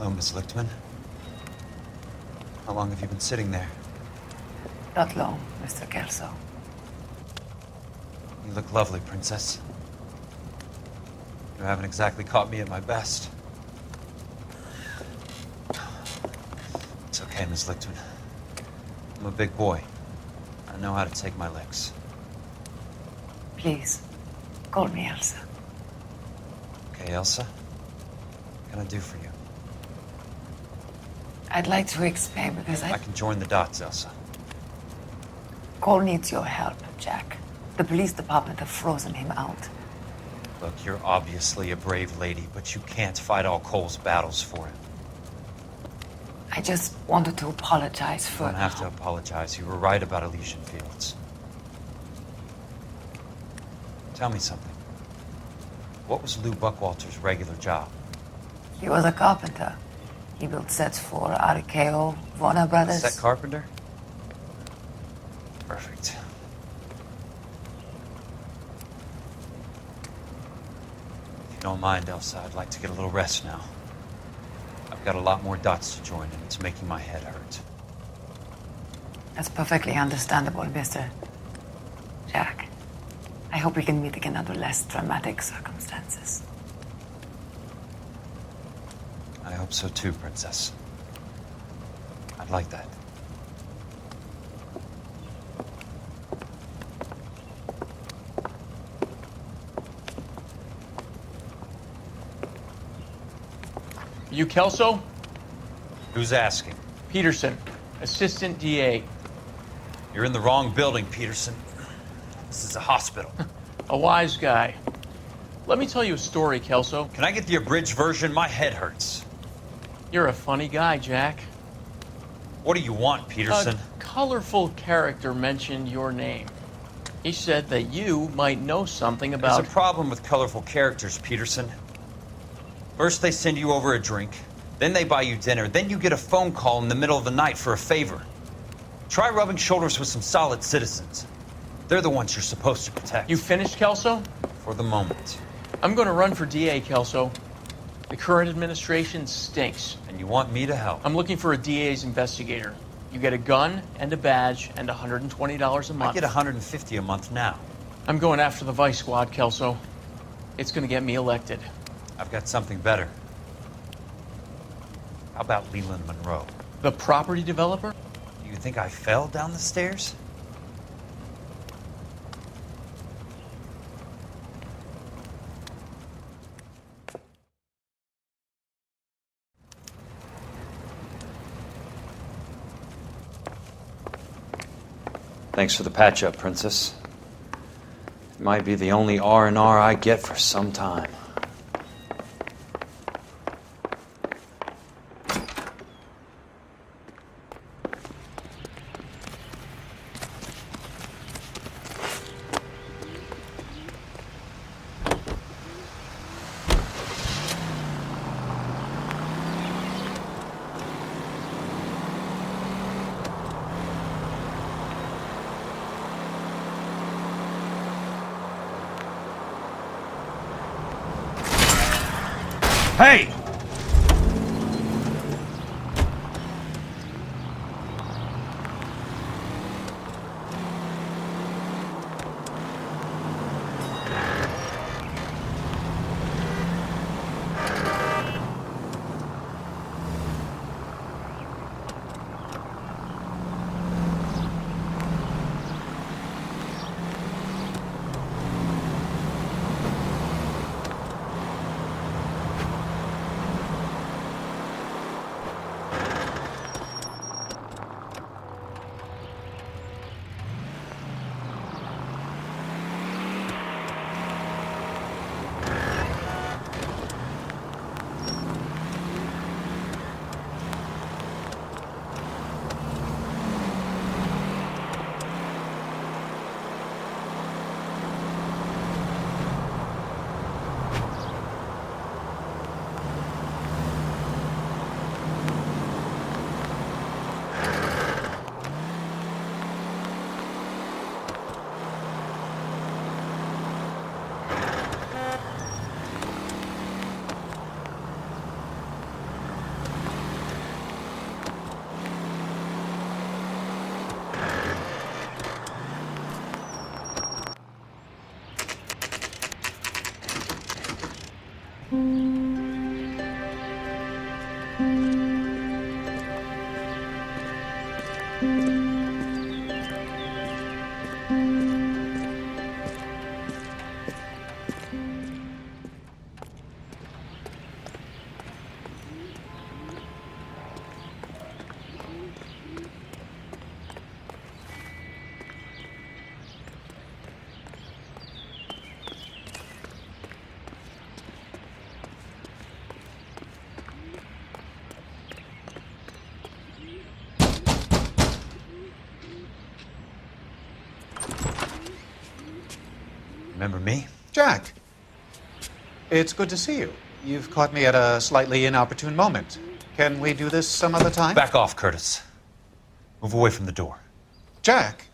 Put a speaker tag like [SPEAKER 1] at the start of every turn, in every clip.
[SPEAKER 1] Hello, Miss Lichtman. How long have you been sitting there?
[SPEAKER 2] Not long, Mr. Kelso.
[SPEAKER 1] You look lovely, Princess. You haven't exactly caught me at my best. It's okay, Miss Lichtman. I'm a big boy. I know how to take my licks.
[SPEAKER 2] Please, call me Elsa.
[SPEAKER 1] Okay, Elsa? What can I do for you?
[SPEAKER 2] I'd like to explain because
[SPEAKER 1] I can join the dots, Elsa.
[SPEAKER 2] Cole needs your help, Jack. The police department have frozen him out.
[SPEAKER 1] Look, you're obviously a brave lady, but you can't fight all Cole's battles for him.
[SPEAKER 2] I just wanted to apologize for...
[SPEAKER 1] You don't have to apologize. You were right about Elysian Fields. Tell me something. What was Lou Buckwalter's regular job?
[SPEAKER 2] He was a carpenter. He built sets for RKO, Warner Brothers.
[SPEAKER 1] Set carpenter? Perfect. If you don't mind, Elsa, I'd like to get a little rest now. I've got a lot more dots to join, and it's making my head hurt.
[SPEAKER 2] That's perfectly understandable, Mr. Jack. I hope we can meet again under less dramatic circumstances.
[SPEAKER 1] I hope so too, Princess. I'd like that.
[SPEAKER 3] You Kelso?
[SPEAKER 1] Who's asking?
[SPEAKER 3] Peterson, Assistant DA.
[SPEAKER 1] You're in the wrong building, Peterson. This is a hospital.
[SPEAKER 3] A wise guy. Let me tell you a story, Kelso.
[SPEAKER 1] Can I get the abridged version? My head hurts.
[SPEAKER 3] You're a funny guy, Jack.
[SPEAKER 1] What do you want, Peterson?
[SPEAKER 3] A colorful character mentioned your name. He said that you might know something about...
[SPEAKER 1] There's a problem with colorful characters, Peterson. First they send you over a drink, then they buy you dinner, then you get a phone call in the middle of the night for a favor. Try rubbing shoulders with some solid citizens. They're the ones you're supposed to protect.
[SPEAKER 3] You finished, Kelso?
[SPEAKER 1] For the moment.
[SPEAKER 3] I'm going to run for DA, Kelso. The current administration stinks.
[SPEAKER 1] And you want me to help?
[SPEAKER 3] I'm looking for a DA's investigator. You get a gun and a badge and $120 a month.
[SPEAKER 1] I get $150 a month now.
[SPEAKER 3] I'm going after the Vice Squad, Kelso. It's going to get me elected.
[SPEAKER 1] I've got something better. How about Leland Monroe?
[SPEAKER 3] The property developer?
[SPEAKER 1] Do you think I fell down the stairs? Thanks for the patch-up, Princess. It might be the only R&R I get for some time. Hey! Remember me?
[SPEAKER 4] Jack, it's good to see you. You've caught me at a slightly inopportune moment. Can we do this some other time?
[SPEAKER 1] Back off, Curtis. Move away from the door.
[SPEAKER 4] Jack,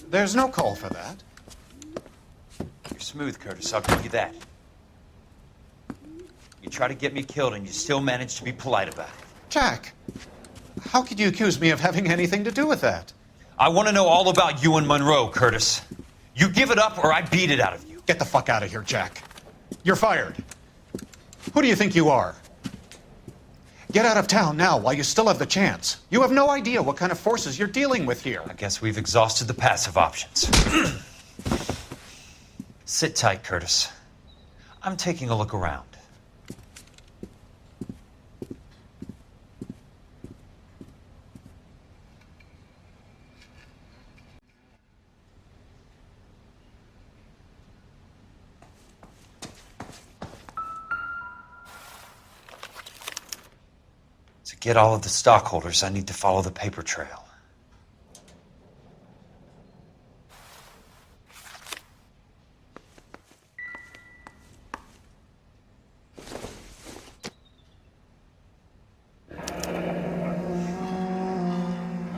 [SPEAKER 4] there's no call for that.
[SPEAKER 1] You're smooth, Curtis. I'll give you that. You try to get me killed and you still manage to be polite about it.
[SPEAKER 4] Jack, how could you accuse me of having anything to do with that?
[SPEAKER 1] I want to know all about you and Monroe, Curtis. You give it up or I beat it out of you.
[SPEAKER 4] Get the fuck out of here, Jack. You're fired. Who do you think you are? Get out of town now while you still have the chance. You have no idea what kind of forces you're dealing with here.
[SPEAKER 1] I guess we've exhausted the passive options. Sit tight, Curtis. I'm taking a look around. To get all of the stockholders, I need to follow the paper trail.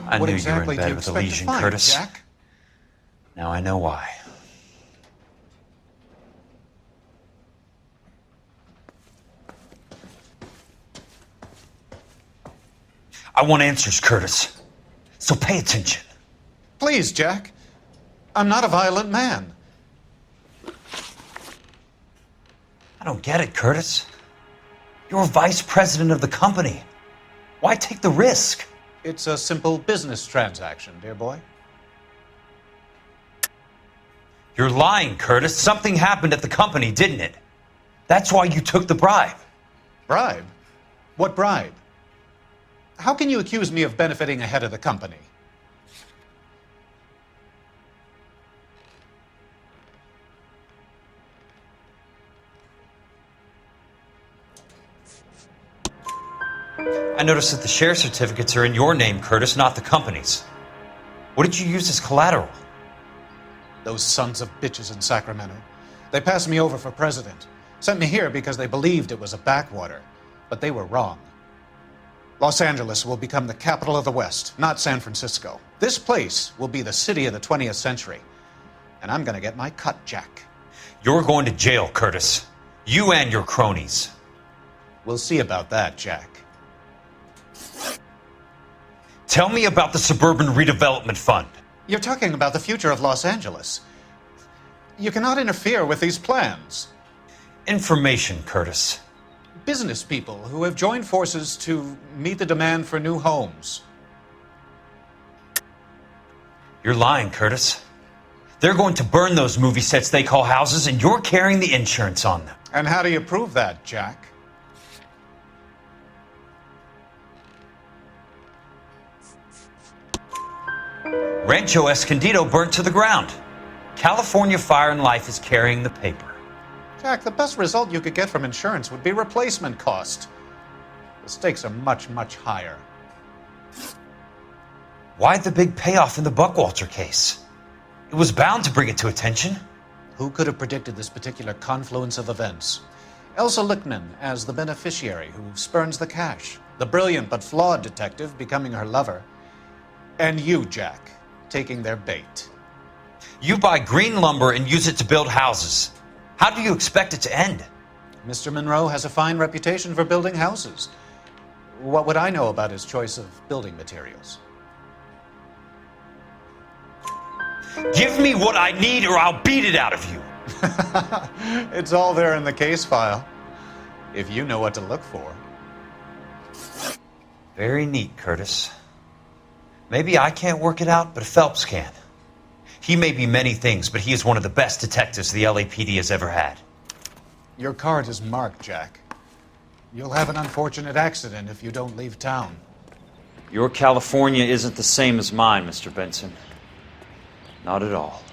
[SPEAKER 1] I
[SPEAKER 4] What
[SPEAKER 1] knew
[SPEAKER 4] exactly
[SPEAKER 1] you were
[SPEAKER 4] do
[SPEAKER 1] in
[SPEAKER 4] you
[SPEAKER 1] bed with the
[SPEAKER 4] expect to
[SPEAKER 1] Legion,
[SPEAKER 4] find,
[SPEAKER 1] Curtis.
[SPEAKER 4] Jack?
[SPEAKER 1] Now I know why. I want answers, Curtis. So pay attention.
[SPEAKER 4] Please, Jack. I'm not a violent man.
[SPEAKER 1] I don't get it, Curtis. You're vice president of the company. Why take the risk?
[SPEAKER 4] It's a simple business transaction, dear boy.
[SPEAKER 1] You're lying, Curtis. Something happened at the company, didn't it? That's why you took the bribe.
[SPEAKER 4] Bribe? What bribe? How can you accuse me of benefiting ahead of the company?
[SPEAKER 1] I noticed that the share certificates are in your name, Curtis, not the company's. What did you use as collateral?
[SPEAKER 4] Those sons of bitches in Sacramento. They passed me over for president. Sent me here because they believed it was a backwater. But they were wrong. Los Angeles will become the capital of the West, not San Francisco. This place will be the city of the 20th century. And I'm gonna get my cut, Jack.
[SPEAKER 1] You're going to jail, Curtis. You and your cronies.
[SPEAKER 4] We'll see about that, Jack.
[SPEAKER 1] Tell me about the Suburban Redevelopment Fund.
[SPEAKER 4] You're talking about the future of Los Angeles. You cannot interfere with these plans.
[SPEAKER 1] Information, Curtis.
[SPEAKER 4] Business people who have joined forces to meet the demand for new homes.
[SPEAKER 1] You're lying, Curtis. They're going to burn those movie sets they call houses, and you're carrying the insurance on them.
[SPEAKER 4] And how do you prove that, Jack?
[SPEAKER 1] Rancho Escondido burnt to the ground. California Fire and Life is carrying the paper.
[SPEAKER 4] Jack, the best result you could get from insurance would be replacement cost. The stakes are much, much higher.
[SPEAKER 1] Why the big payoff in the Buckwalter case? It was bound to bring it to attention.
[SPEAKER 4] Who could have predicted this particular confluence of events? Elsa Lichtman as the beneficiary who spurns the cash. The brilliant but flawed detective becoming her lover. And you, Jack, taking their bait.
[SPEAKER 1] You buy green lumber and use it to build houses. How do you expect it to end?
[SPEAKER 4] Mr. Monroe has a fine reputation for building houses. What would I know about his choice of building materials?
[SPEAKER 1] Give me what I need or I'll beat it out of you.
[SPEAKER 4] It's all there in the case file, if you know what to look for.
[SPEAKER 1] Very neat, Curtis. Maybe I can't work it out, but Phelps can. He may be many things, but he is one of the best detectives the LAPD has ever had.
[SPEAKER 4] Your card is marked, Jack. You'll have an unfortunate accident if you don't leave town.
[SPEAKER 1] Your California isn't the same as mine, Mr. Benson. Not at all.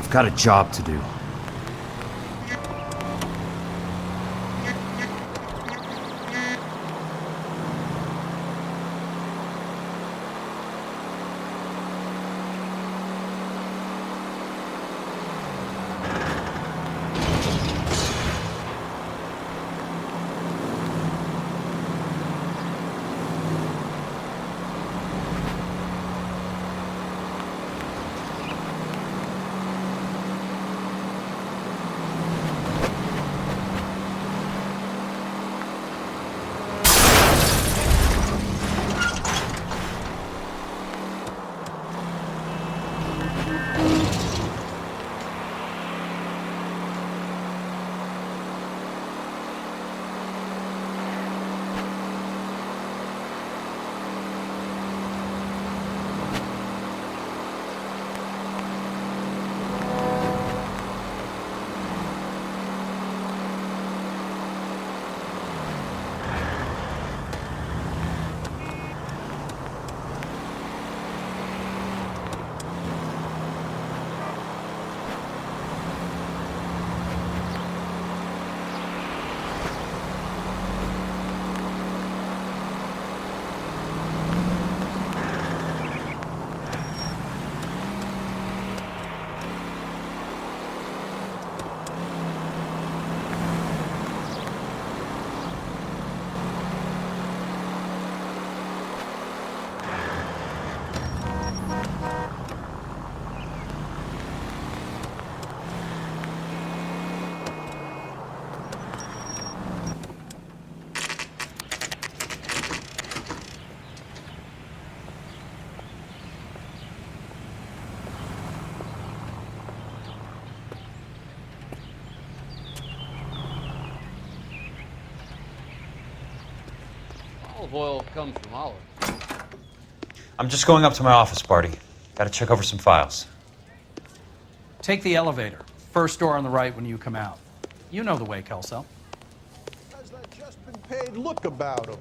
[SPEAKER 1] I've got a job to do.
[SPEAKER 5] Olive oil comes from olives.
[SPEAKER 1] I'm just going up to my office, Barty. Gotta check over some files.
[SPEAKER 6] Take the elevator. First door on the right when you come out. You know the way, Kelso.
[SPEAKER 7] How's that just been paid look about him?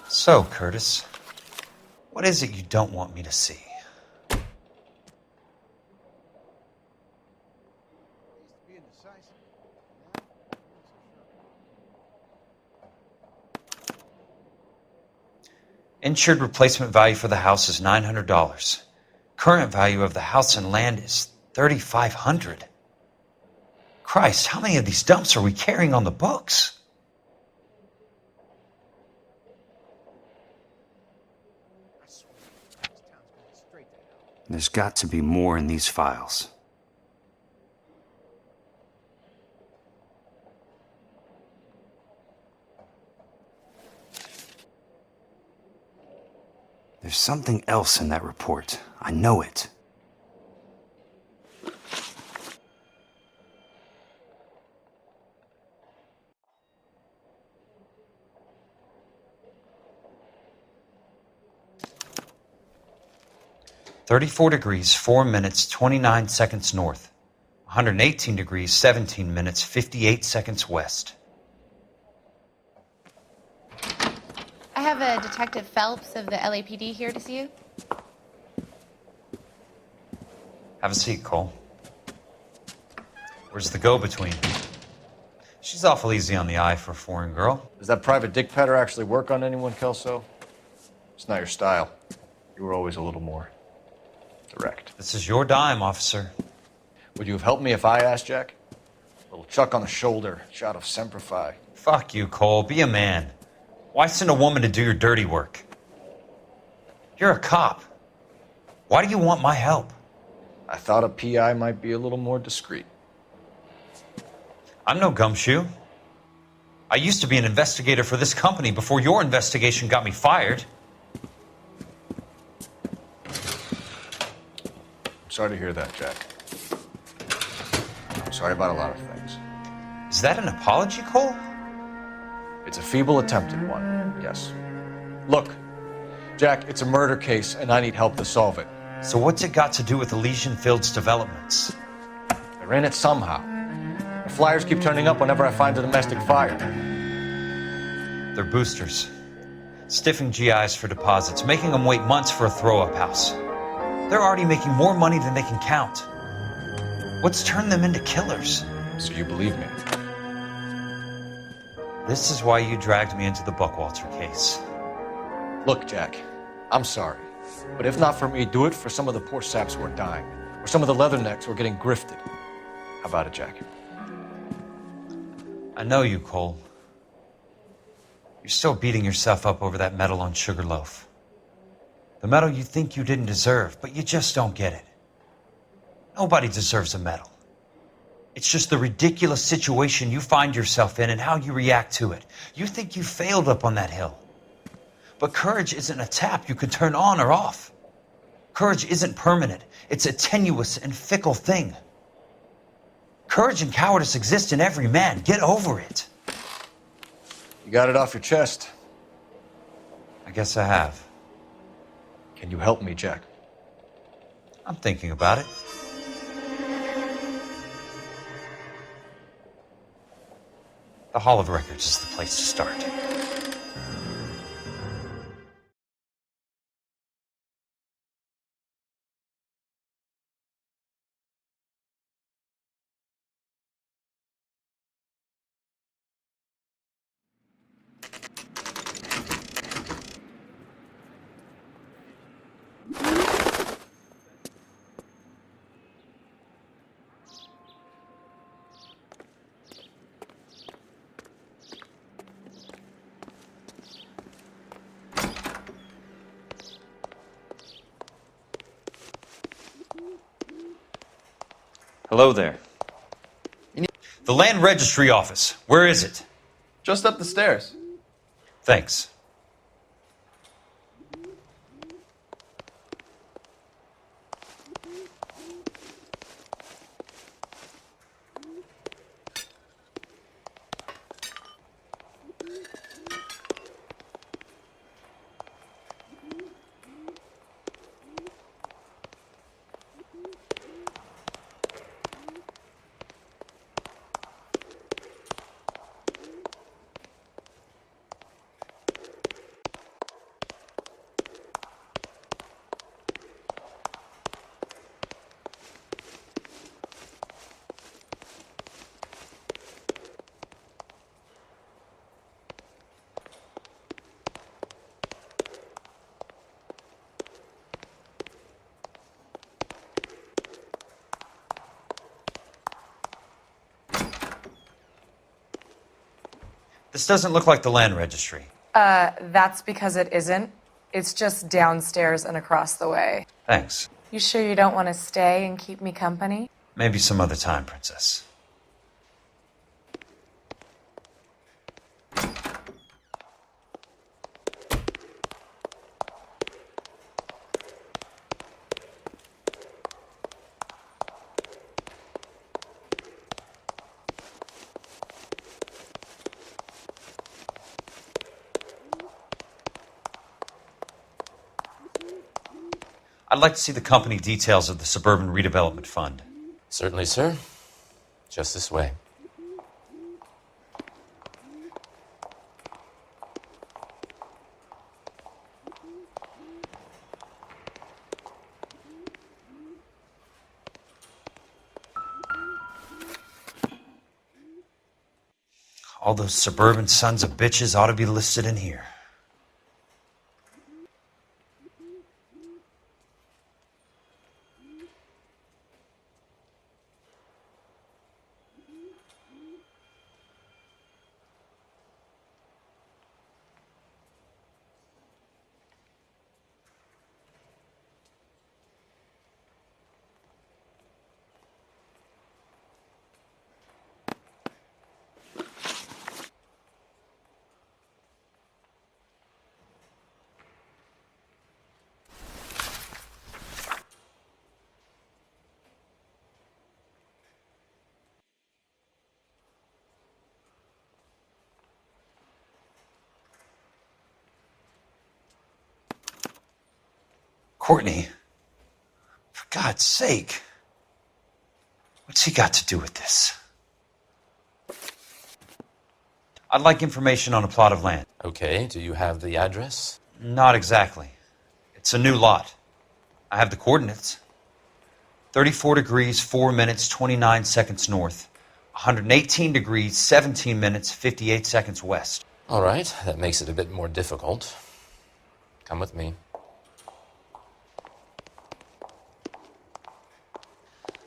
[SPEAKER 1] So, Curtis, what is it you don't want me to see? Insured replacement value for the house is $900. Current value of the house and land is $3,500. Christ, how many of these dumps are we carrying on the books? There's got to be more in these files. There's something else in that report. I know it. "34 degrees, 4 minutes, 29 seconds north. 118 degrees, 17 minutes, 58 seconds west."
[SPEAKER 2] I
[SPEAKER 8] Detective Phelps of the LAPD here to see you.
[SPEAKER 1] Have a seat, Cole. Where's the go-between? She's awful easy on the eye for a foreign girl.
[SPEAKER 9] Does that private dick patter actually work on anyone, Kelso? It's not your style. You were always a little more direct.
[SPEAKER 1] This is your dime, officer.
[SPEAKER 9] Would you have helped me if I asked, Jack? A little chuck on the shoulder, shot of Semper Fi.
[SPEAKER 1] Fuck you, Cole. Be a man. Why send a woman to do your dirty work? You're a cop. Why do you want my help?
[SPEAKER 9] I thought a PI might be a little more discreet.
[SPEAKER 1] I'm no gumshoe. I used to be an investigator for this company before your investigation got me fired.
[SPEAKER 9] I'm sorry to hear that, Jack. I'm sorry about a lot of things.
[SPEAKER 1] Is that an apology, Cole?
[SPEAKER 9] It's a feeble attempt at one, yes. Look, Jack, it's a murder case, and I need help to solve it.
[SPEAKER 1] So what's it got to do with Elysian Fields developments?
[SPEAKER 9] They're in it somehow. The flyers keep turning up whenever I find a domestic fire.
[SPEAKER 1] They're boosters. Stiffing GIs for deposits, making them wait months for a throw-up house. They're already making more money than they can count. What's turned them into killers?
[SPEAKER 9] So you believe me?
[SPEAKER 1] This is why you dragged me into the Buckwalter case.
[SPEAKER 9] Look, Jack, I'm sorry. But if not for me, do it for some of the poor saps who are dying. Or some of the leathernecks who are getting grifted. How about it, Jack?
[SPEAKER 1] I know you, Cole. You're still beating yourself up over that medal on Sugarloaf. The medal you think you didn't deserve, but you just don't get it. Nobody deserves a medal. It's just the ridiculous situation you find yourself in and how you react to it. You think you failed up on that hill. But courage isn't a tap you can turn on or off. Courage isn't permanent. It's a tenuous and fickle thing. Courage and cowardice exist in every man. Get over it.
[SPEAKER 9] You got it off your chest.
[SPEAKER 1] I guess I have.
[SPEAKER 9] Can you help me, Jack?
[SPEAKER 1] I'm thinking about it. The Hall of Records is the place to start. Hello there. The Land Registry Office. Where is it?
[SPEAKER 10] Just up the stairs.
[SPEAKER 1] Thanks. This doesn't look like the Land Registry.
[SPEAKER 11] That's because it isn't. It's just downstairs and across the way.
[SPEAKER 1] Thanks.
[SPEAKER 11] You sure you don't want to stay and keep me company?
[SPEAKER 1] Maybe some other time, Princess. I'd like to see the company details of the Suburban Redevelopment Fund.
[SPEAKER 12] Certainly, sir. Just this way.
[SPEAKER 1] All those suburban sons of bitches ought to be listed in here. Courtney, for God's sake, what's he got to do with this? I'd like information on a plot of land.
[SPEAKER 12] Okay, do you have the address?
[SPEAKER 1] Not exactly. It's a new lot. I have the coordinates. 34 degrees, 4 minutes, 29 seconds north. 118 degrees, 17 minutes, 58 seconds west.
[SPEAKER 12] All right, that makes it a bit more difficult. Come with me.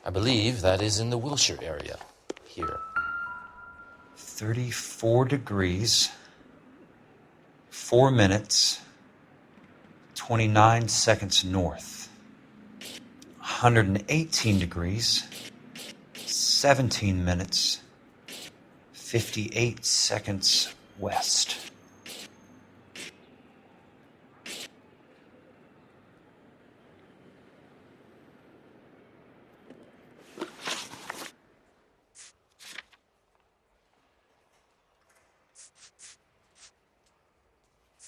[SPEAKER 12] I believe that is in the Wilshire area. Here.
[SPEAKER 1] 34 degrees, 4 minutes, 29 seconds north. 118 degrees, 17 minutes, 58 seconds west.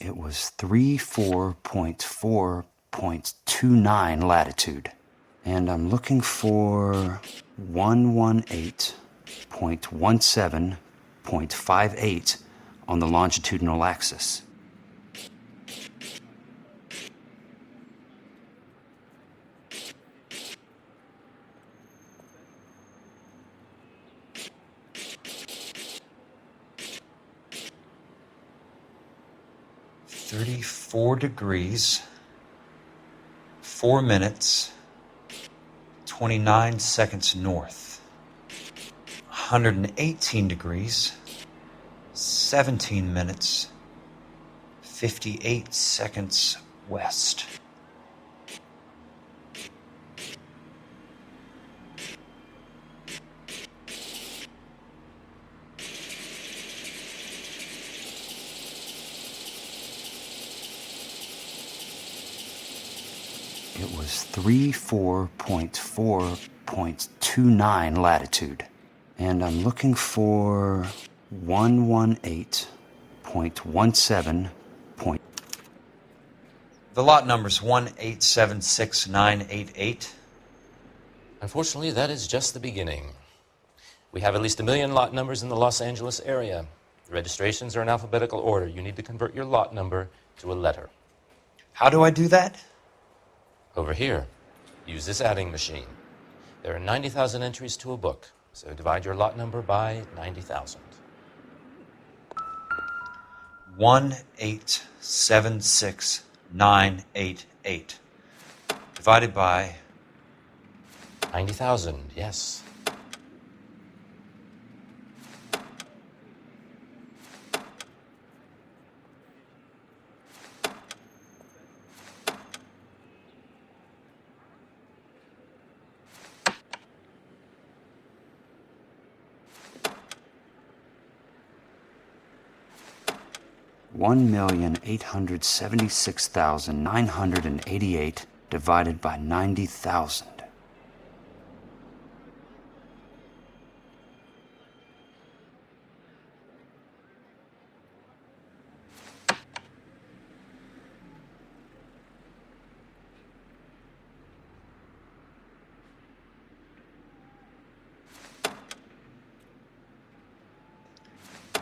[SPEAKER 13] It was 34.4.29 latitude. And I'm looking for 118.17.58 on the longitudinal axis.
[SPEAKER 1] Thirty-four degrees, 4 minutes, 29 seconds north. 118 degrees, 17 minutes, 58 seconds west.
[SPEAKER 13] It was 34.4.29 latitude. And I'm looking for 118.17.
[SPEAKER 1] The lot number's 1876988.
[SPEAKER 12] Unfortunately, that is just the beginning. We have at least 1 million lot numbers in the Los Angeles area. The registrations are in alphabetical order. You need to convert your lot number to a letter.
[SPEAKER 1] How do I do that?
[SPEAKER 12] Over here, use this adding machine. There are 90,000 entries to a book, so divide your lot number by 90,000.
[SPEAKER 1] 1876988 divided by
[SPEAKER 12] 90,000, yes.
[SPEAKER 13] $1,876,988 divided by 90,000.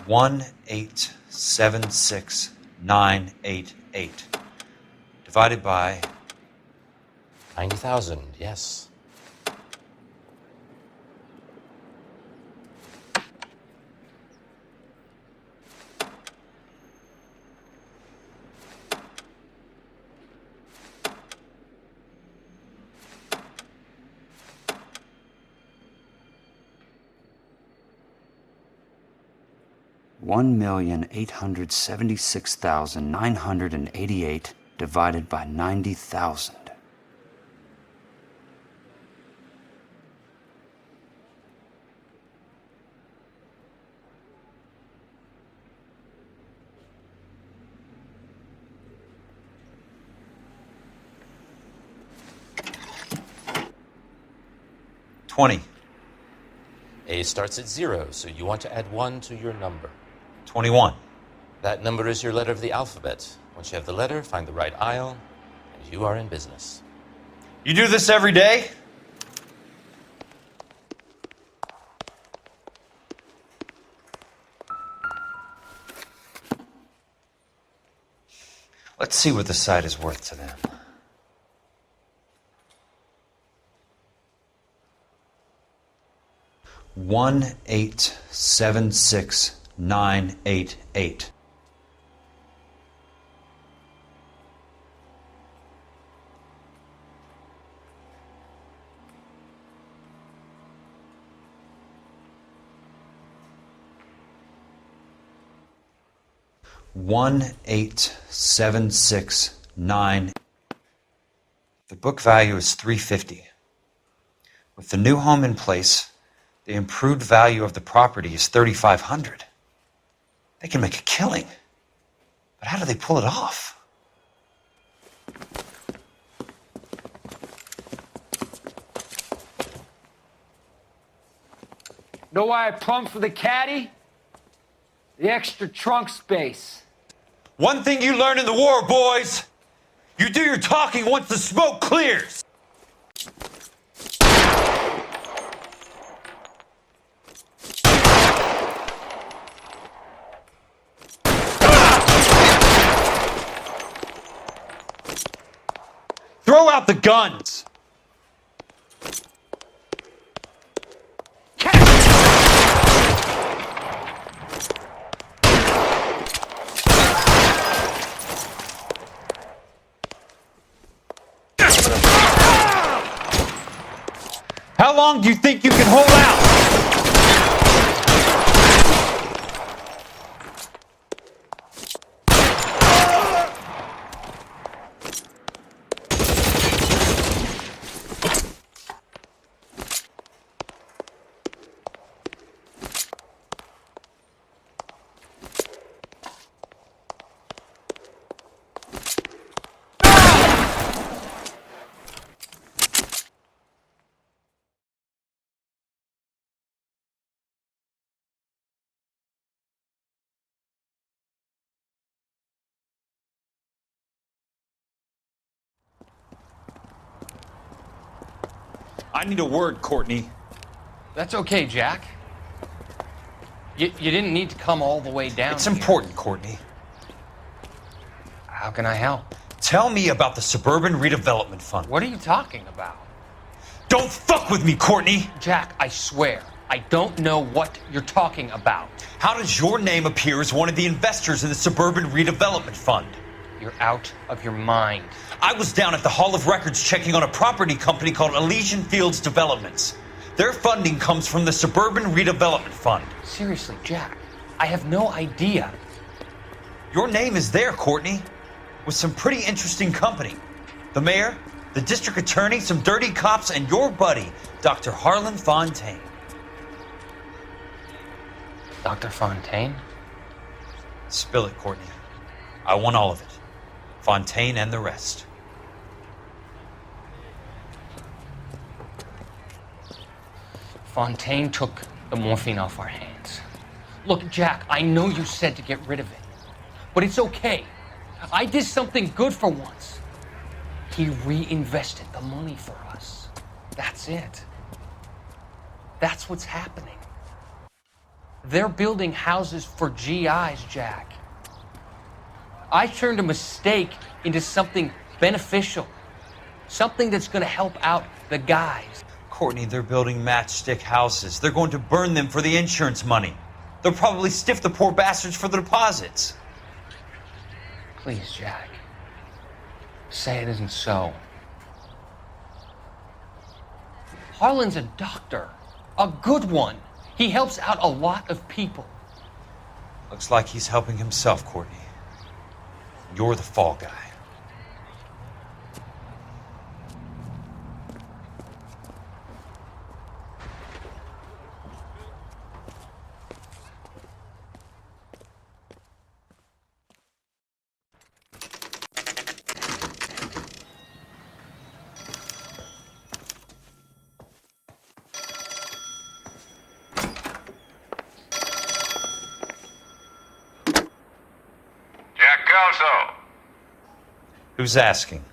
[SPEAKER 1] $1,876,988 divided by
[SPEAKER 12] 90,000, yes.
[SPEAKER 13] 1,876,988 divided by 90,000.
[SPEAKER 1] $20.
[SPEAKER 12] A starts at 0, so you want to add 1 to your number.
[SPEAKER 1] 21.
[SPEAKER 12] That number is your letter of the alphabet. Once you have the letter, find the right aisle, and you are in business.
[SPEAKER 1] You do this every day? Let's see what the site is worth to them. $1,876,988. $1,876,988. The book value is $350. With the new home in place, the improved value of the property is $3,500. They can make a killing. But how do they pull it off?
[SPEAKER 14] Know why I plumbed for the caddy? The extra trunk space.
[SPEAKER 1] One thing you learn in the war, boys. You do your talking once the smoke clears. Throw out the guns! How long do you think you can hold out? I need a word, Courtney.
[SPEAKER 3] That's okay, Jack. You didn't need to come all the way down.
[SPEAKER 1] It's important, Courtney.
[SPEAKER 3] How can I help?
[SPEAKER 1] Tell me about the Suburban Redevelopment Fund.
[SPEAKER 3] What are you talking about?
[SPEAKER 1] Don't fuck with me, Courtney!
[SPEAKER 3] Jack, I swear, I don't know what you're talking about.
[SPEAKER 1] How does your name appear as one of the investors in the Suburban Redevelopment Fund?
[SPEAKER 3] You're out of your mind.
[SPEAKER 1] I was down at the Hall of Records checking on a property company called Elysian Fields Developments. Their funding comes from the Suburban Redevelopment Fund.
[SPEAKER 3] Seriously, Jack, I have no idea.
[SPEAKER 1] Your name is there, Courtney, with some pretty interesting company. The mayor, the district attorney, some dirty cops, and your buddy, Dr. Harlan Fontaine.
[SPEAKER 3] Dr. Fontaine?
[SPEAKER 1] Spill it, Courtney. I want all of it. Fontaine and the rest.
[SPEAKER 3] Fontaine took the morphine off our hands. Look, Jack, I know you said to get rid of it, but it's okay. I did something good for once. He reinvested the money for us. That's it. That's what's happening. They're building houses for GIs, Jack. I turned a mistake into something beneficial. Something that's going to help out the guys.
[SPEAKER 1] Courtney, they're building matchstick houses. They're going to burn them for the insurance money. They'll probably stiff the poor bastards for the deposits.
[SPEAKER 3] Please, Jack. Say it isn't so. Harlan's a doctor. A good one. He helps out a lot of people.
[SPEAKER 1] Looks like he's helping himself, Courtney. You're the fall guy. Who's asking?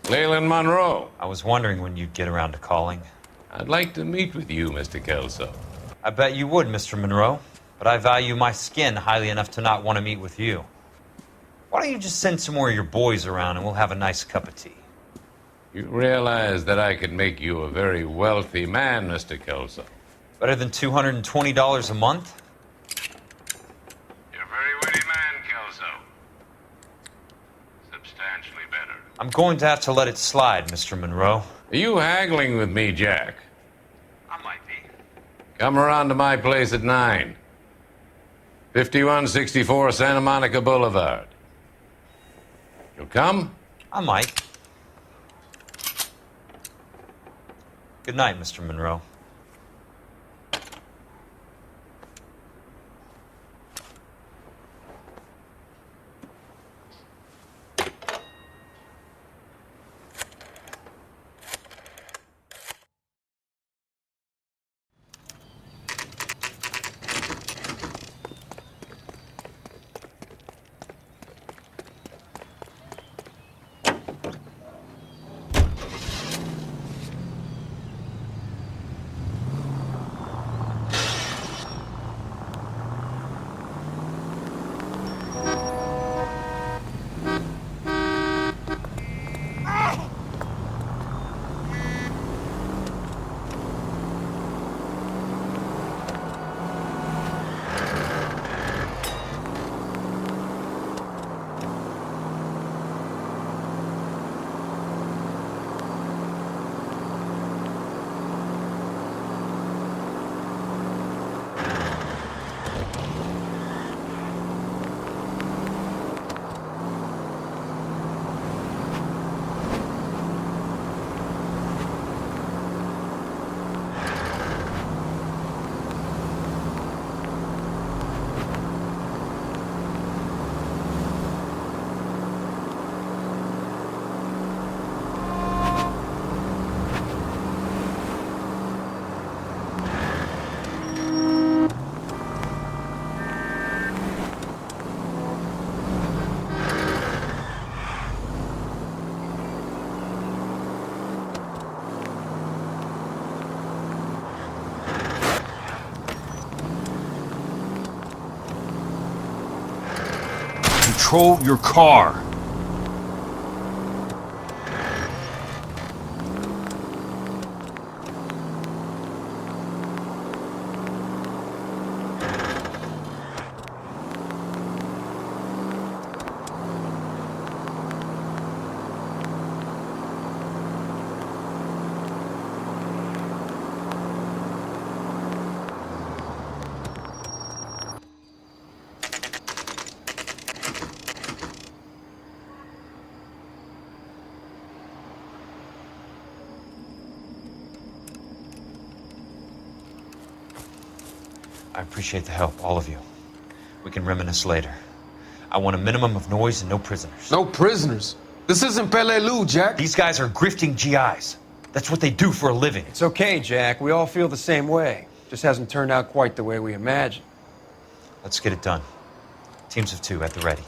[SPEAKER 15] Leland Monroe.
[SPEAKER 1] I was wondering when you'd get around to calling.
[SPEAKER 15] I'd like to meet with you, Mr. Kelso.
[SPEAKER 1] I bet you would, Mr. Monroe. But I value my skin highly enough to not want to meet with you. Why don't you just send some more of your boys around and we'll have a nice cup of tea?
[SPEAKER 15] You realize that I could make you a very wealthy man, Mr. Kelso.
[SPEAKER 1] Better than $220 a month?
[SPEAKER 15] You're a very witty man, Kelso. Substantially better.
[SPEAKER 1] I'm going to have to let it slide, Mr. Monroe.
[SPEAKER 15] Are you haggling with me, Jack?
[SPEAKER 1] I might be.
[SPEAKER 15] Come around to my place at 9. 5164 Santa Monica Boulevard. You'll come?
[SPEAKER 1] I might. Good night, Mr. Monroe.
[SPEAKER 16] Control your car.
[SPEAKER 1] I appreciate the help, all of you. We can reminisce later. I want a minimum of noise and no prisoners.
[SPEAKER 17] No prisoners? This isn't Peleliu, Jack.
[SPEAKER 1] These guys are grifting GIs. That's what they do for a living.
[SPEAKER 17] It's okay, Jack. We all feel the same way. Just hasn't turned out quite the way we imagined.
[SPEAKER 1] Let's get it done. Teams of 2 at the ready.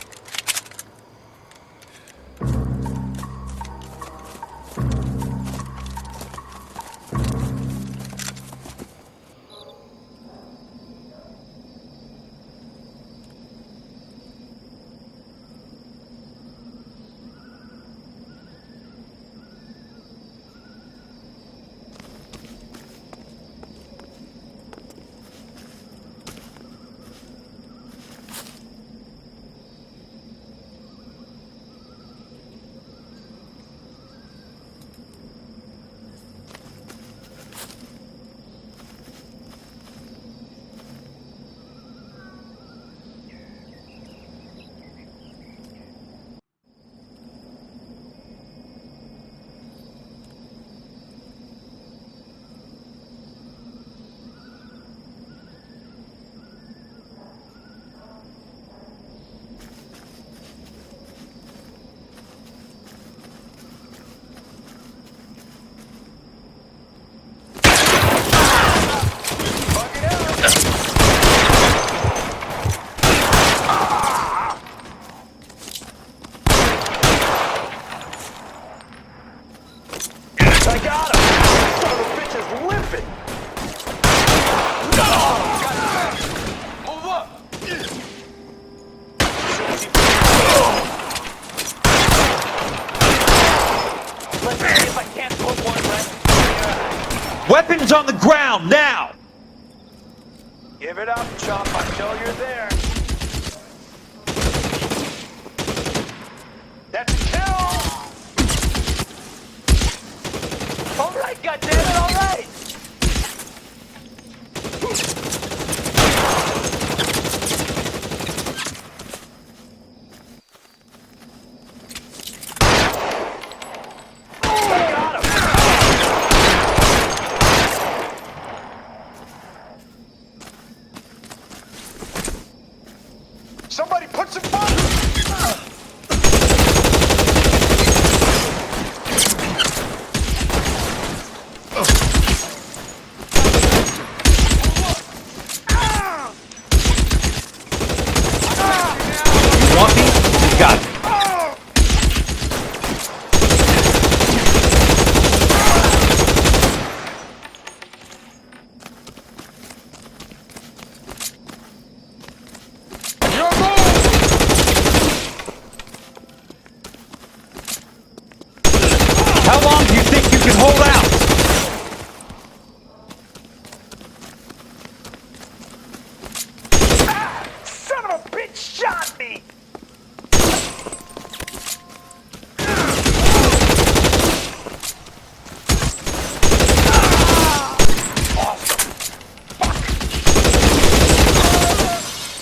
[SPEAKER 1] Weapons on the ground, now!
[SPEAKER 14] Give it up, Chop, until you're there. That's a kill! All right, goddammit, all right! Somebody put some fire!
[SPEAKER 1] You want me? You got me. How long do you think you can hold out?
[SPEAKER 14] Son of a bitch shot me!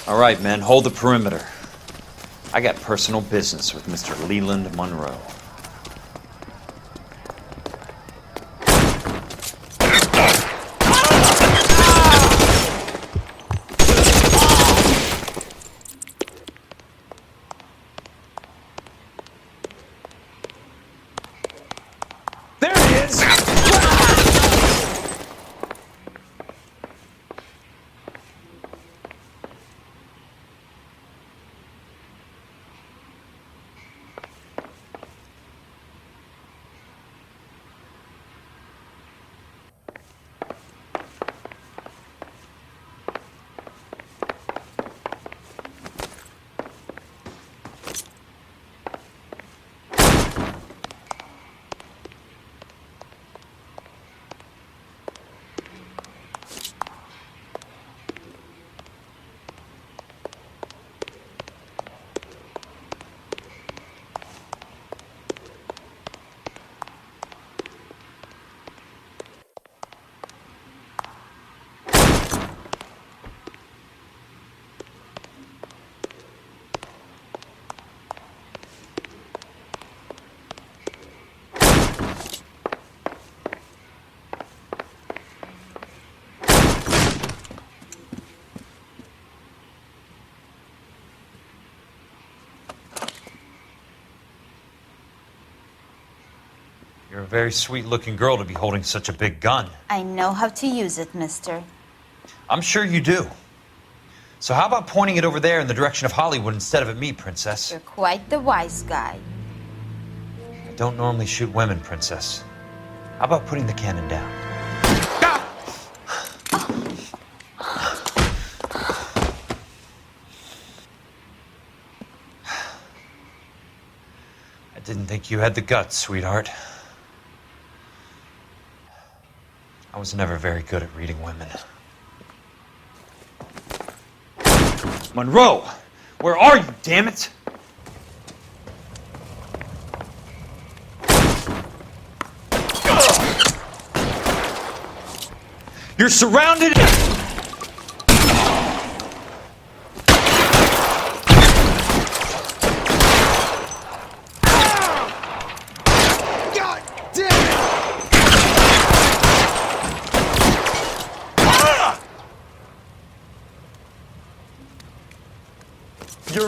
[SPEAKER 1] All right, men, hold the perimeter. I got personal business with Mr. Leland Monroe.
[SPEAKER 14] There he is!
[SPEAKER 1] You're a very sweet-looking girl to be holding such a big gun.
[SPEAKER 16] I know how to use it, mister.
[SPEAKER 1] I'm sure you do. So how about pointing it over there in the direction of Hollywood instead of at me, Princess?
[SPEAKER 16] You're quite the wise guy.
[SPEAKER 1] I don't normally shoot women, Princess. How about putting the cannon down? I didn't think you had the guts, sweetheart. I was never very good at reading women. Monroe! Where are you, damn it? You're surrounded!
[SPEAKER 14] God damn it! You're...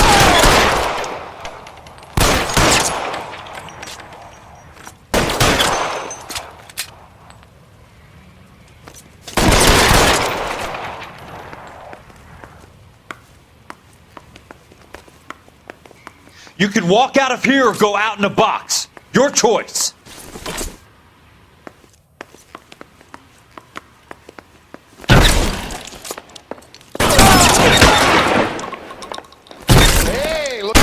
[SPEAKER 1] You can walk out of here or go out in a box. Your choice.
[SPEAKER 14] Hey, look!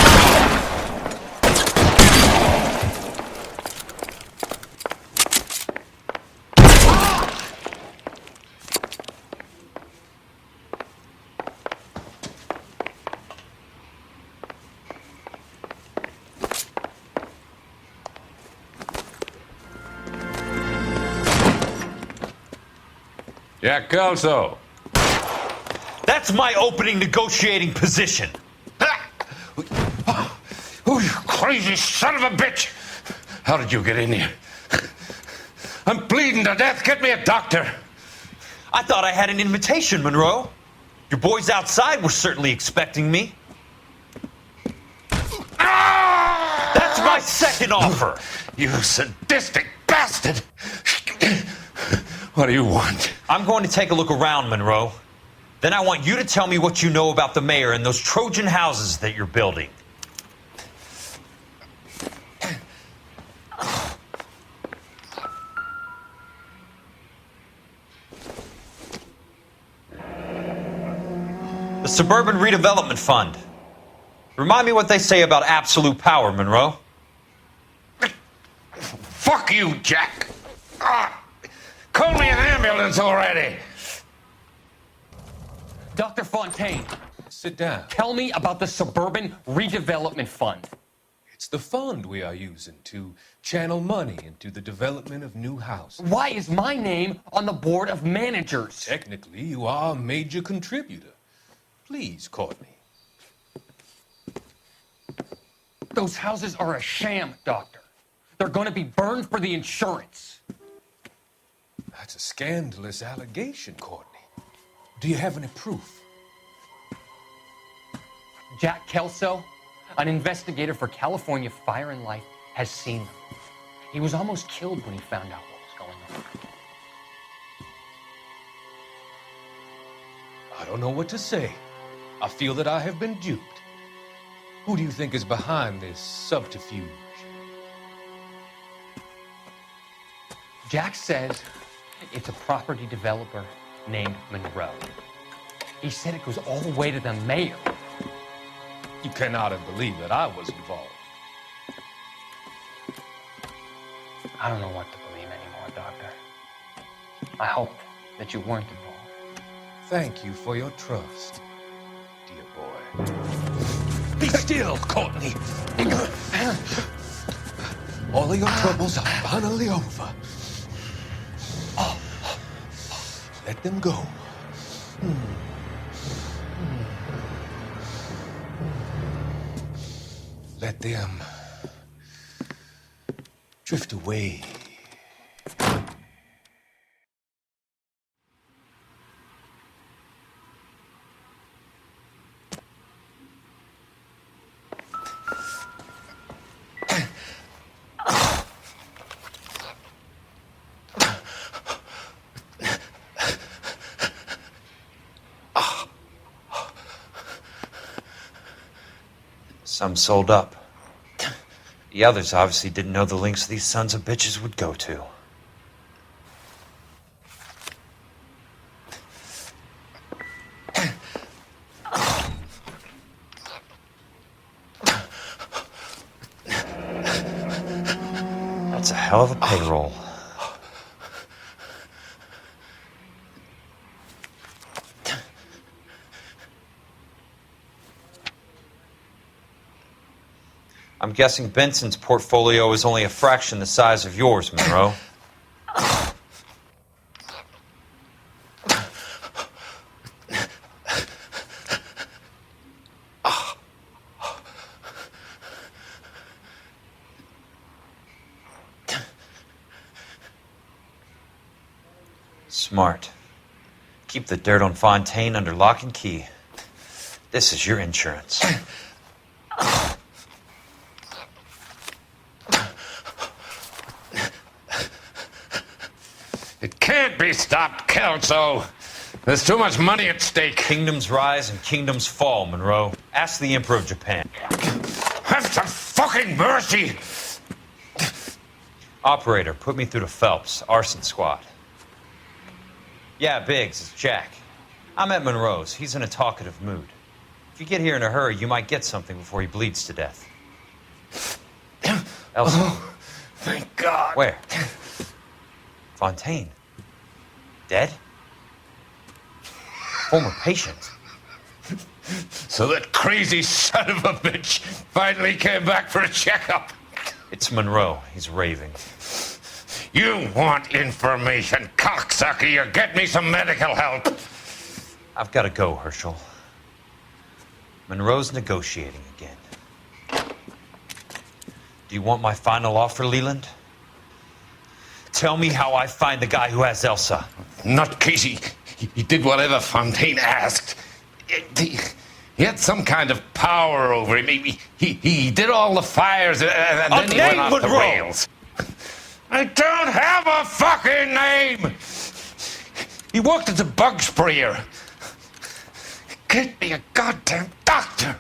[SPEAKER 15] Jack Kelso.
[SPEAKER 1] That's my opening negotiating position.
[SPEAKER 15] Oh, you crazy son of a bitch! How did you get in here? I'm bleeding to death. Get me a doctor.
[SPEAKER 1] I thought I had an invitation, Monroe. Your boys outside were certainly expecting me. That's my second offer.
[SPEAKER 15] You sadistic bastard! What do you want?
[SPEAKER 1] I'm going to take a look around, Monroe. Then I want you to tell me what you know about the mayor and those Trojan houses that you're building. The Suburban Redevelopment Fund. Remind me what they say about absolute power, Monroe.
[SPEAKER 15] Fuck you, Jack. Call me an ambulance already.
[SPEAKER 3] Dr. Fontaine,
[SPEAKER 18] Sit down.
[SPEAKER 3] tell me about the Suburban Redevelopment Fund.
[SPEAKER 18] It's the fund we are using to channel money into the development of new houses.
[SPEAKER 3] Why is my name on the board of managers?
[SPEAKER 18] Technically, you are a major contributor. Please, Courtney.
[SPEAKER 3] Those houses are a sham, Doctor. They're going to be burned for the insurance.
[SPEAKER 18] That's a scandalous allegation, Courtney. Do you have any proof?
[SPEAKER 3] Jack Kelso, an investigator for California Fire and Life, has seen them. He was almost killed when he found out what was going on.
[SPEAKER 18] I don't know what to say. I feel that I have been duped. Who do you think is behind this subterfuge?
[SPEAKER 3] Jack says it's a property developer named Monroe. He said it goes all the way to the mayor.
[SPEAKER 18] You cannot have believed that I was involved.
[SPEAKER 3] I don't know what to believe anymore, Doctor. I hope that you weren't involved.
[SPEAKER 18] Thank you for your trust, dear boy. Be still, Courtney. All of your troubles are finally over. Let them go. Let them drift away.
[SPEAKER 1] Some sold up. The others obviously didn't know the lengths these sons of bitches would go to. That's a hell of a payroll. I'm guessing Benson's portfolio is only a fraction the size of yours, Monroe. Smart. Keep the dirt on Fontaine under lock and key. This is your insurance.
[SPEAKER 15] It can't be stopped, Kelso. There's too much money at stake.
[SPEAKER 1] Kingdoms rise and kingdoms fall, Monroe. Ask the Emperor of Japan.
[SPEAKER 15] Have some fucking mercy!
[SPEAKER 1] Operator, put me through to Phelps, Arson squad. Yeah, Biggs, it's Jack. I'm at Monroe's. He's in a talkative mood. If you get here in a hurry, you might get something before he bleeds to death. Elsa.
[SPEAKER 15] Oh, thank God.
[SPEAKER 1] Where? Fontaine. Dead? Former patient.
[SPEAKER 15] So that crazy son of a bitch finally came back for a checkup.
[SPEAKER 1] It's Monroe. He's raving.
[SPEAKER 15] You want information, cocksucker. You get me some medical help.
[SPEAKER 1] I've got to go, Herschel. Monroe's negotiating again. Do you want my final offer, Leland? Tell me how I find the guy who has Elsa.
[SPEAKER 15] Not Casey. He did whatever Fontaine asked. He had some kind of power over him. He did all the fires, and then he went off the rails. I don't have a fucking name! He worked as a bug sprayer. Get me a goddamn doctor!